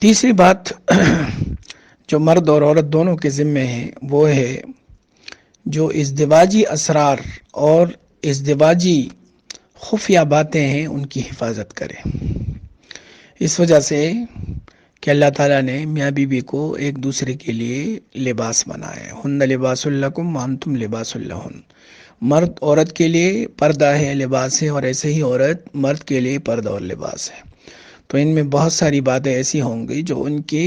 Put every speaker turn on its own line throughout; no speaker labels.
تیسری بات جو مرد اور عورت دونوں کے ذمے ہے وہ ہے جو ازدواجی اسرار اور ازدواجی خفیہ باتیں ہیں ان کی حفاظت کرے۔ اس وجہ سے کہ اللہ تعالیٰ نے میاں بیوی کو ایک دوسرے کے لیے لباس بنایا ہے، ہن لباس لکم وانتم لباس لہن۔ مرد عورت کے لیے پردہ ہے، لباس ہے، اور ایسے ہی عورت مرد کے لیے پردہ اور لباس ہے۔ تو ان میں بہت ساری باتیں ایسی ہوں گی جو ان کے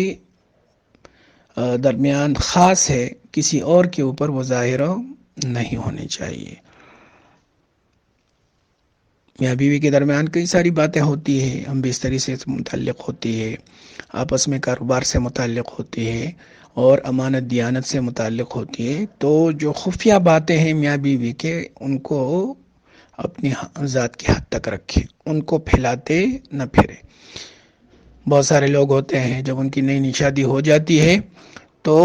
درمیان خاص ہے، کسی اور کے اوپر وہ ظاہر نہیں ہونی چاہیے۔ میاں بیوی کے درمیان کئی ساری باتیں ہوتی ہیں، ہم بستری سے متعلق ہوتی ہے، آپس میں کاروبار سے متعلق ہوتی ہے، اور امانت دیانت سے متعلق ہوتی ہے۔ تو جو خفیہ باتیں ہیں میاں بیوی کے، ان کو اپنی ذات کی حد تک رکھے، ان کو پھیلاتے نہ پھرے۔ بہت سارے لوگ ہوتے ہیں جب ان کی نئی نئی شادی ہو جاتی ہے تو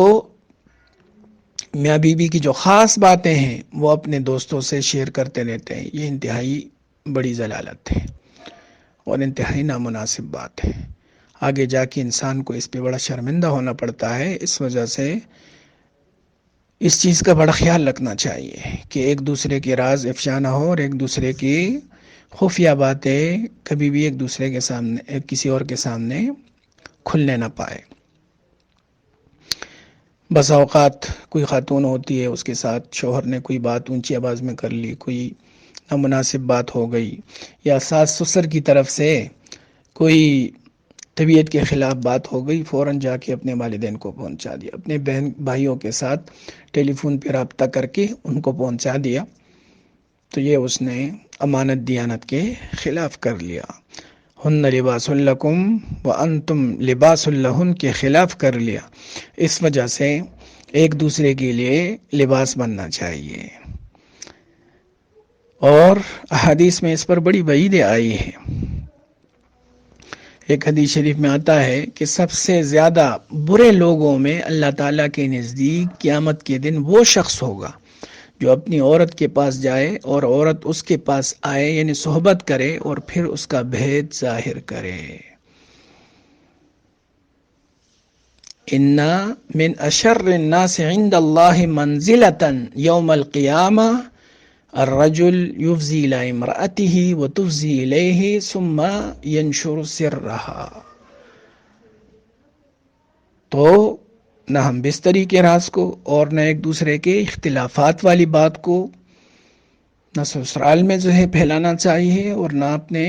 میاں بیوی کی جو خاص باتیں ہیں وہ اپنے دوستوں سے شیئر کرتے رہتے ہیں۔ یہ انتہائی بڑی ضلالت ہے اور انتہائی نامناسب بات ہے۔ آگے جا کے انسان کو اس پہ بڑا شرمندہ ہونا پڑتا ہے۔ اس وجہ سے اس چیز کا بڑا خیال رکھنا چاہیے کہ ایک دوسرے کے راز افشا نہ ہو، اور ایک دوسرے کی خفیہ باتیں کبھی بھی ایک دوسرے کے سامنے، کسی اور کے سامنے کھلنے نہ پائے۔ بس اوقات کوئی خاتون ہوتی ہے، اس کے ساتھ شوہر نے کوئی بات اونچی آواز میں کر لی، کوئی نامناسب بات ہو گئی، یا ساس سسر کی طرف سے کوئی طبیعت کے خلاف بات ہو گئی، فوراً جا کے اپنے والدین کو پہنچا دیا، اپنے بہن بھائیوں کے ساتھ ٹیلی فون پہ رابطہ کر کے ان کو پہنچا دیا، تو یہ اس نے امانت دیانت کے خلاف کر لیا۔ ہن لباس لکم وانتم لباس لہن کے خلاف کر لیا۔ اس وجہ سے ایک دوسرے کے لیے لباس بننا چاہیے، اور احادیث میں اس پر بڑی وعیدیں آئی ہیں۔ ایک حدیث شریف میں آتا ہے کہ سب سے زیادہ برے لوگوں میں اللہ تعالیٰ کے نزدیک قیامت کے دن وہ شخص ہوگا جو اپنی عورت کے پاس جائے اور عورت اس کے پاس آئے، یعنی صحبت کرے، اور پھر اس کا بھید ظاہر کرے۔ اِنَّ مِنْ أَشَرِّ النَّاسِ عِنْدَ اللَّهِ مَنْزِلَةً يَوْمَ الْقِيَامَةِ الرَّجُلُ يُفْضِي إِلَىٰ امْرَأَتِهِ وَتُفْضِي إِلَيْهِ ثُمَّ يَنْشُرُ سِرَّهَا۔ تو نہ ہم بستری کے راز کو، اور نہ ایک دوسرے کے اختلافات والی بات کو، نہ سسرال میں جو ہے پھیلانا چاہیے، اور نہ اپنے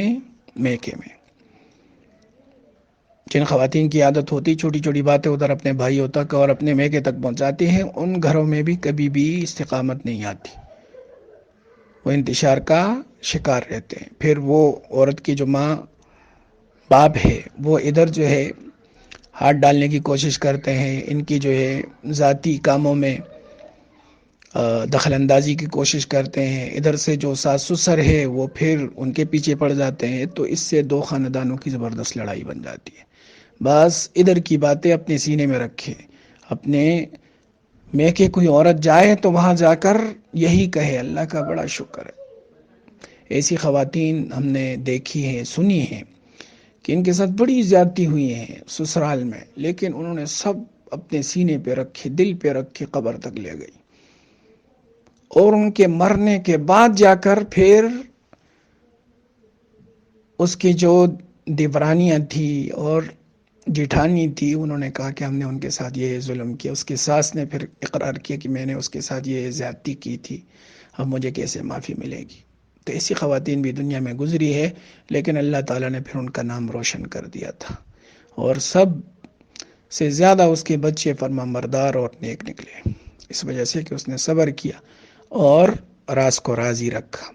میکے میں۔ جن خواتین کی عادت ہوتی چھوٹی چھوٹی باتیں ادھر اپنے بھائیوں تک اور اپنے میکے تک پہنچاتی ہیں، ان گھروں میں بھی کبھی بھی استقامت نہیں آتی، وہ انتشار کا شکار رہتے ہیں۔ پھر وہ عورت کی جو ماں باپ ہے وہ ادھر جو ہے ہاتھ ڈالنے کی کوشش کرتے ہیں، ان کی جو ہے ذاتی کاموں میں دخل اندازی کی کوشش کرتے ہیں، ادھر سے جو ساس سسر ہے وہ پھر ان کے پیچھے پڑ جاتے ہیں، تو اس سے دو خاندانوں کی زبردست لڑائی بن جاتی ہے۔ بس ادھر کی باتیں اپنے سینے میں رکھے، اپنے میکے کوئی عورت جائے تو وہاں جا کر یہی کہے اللہ کا بڑا شکر ہے۔ ایسی خواتین ہم نے دیکھی ہیں، سنی ہیں، کہ ان کے ساتھ بڑی زیادتی ہوئی ہیں سسرال میں، لیکن انہوں نے سب اپنے سینے پہ رکھے، دل پہ رکھے، قبر تک لے گئی، اور ان کے مرنے کے بعد جا کر پھر اس کی جو دیورانیاں تھی اور جیٹھانی تھی، انہوں نے کہا کہ ہم نے ان کے ساتھ یہ ظلم کیا۔ اس کی ساس نے پھر اقرار کیا کہ میں نے اس کے ساتھ یہ زیادتی کی تھی، اب مجھے کیسے معافی ملے گی۔ تو ایسی خواتین بھی دنیا میں گزری ہے، لیکن اللہ تعالیٰ نے پھر ان کا نام روشن کر دیا تھا، اور سب سے زیادہ اس کے بچے فرما بردار اور نیک نکلے، اس وجہ سے کہ اس نے صبر کیا اور راز کو راضی رکھا۔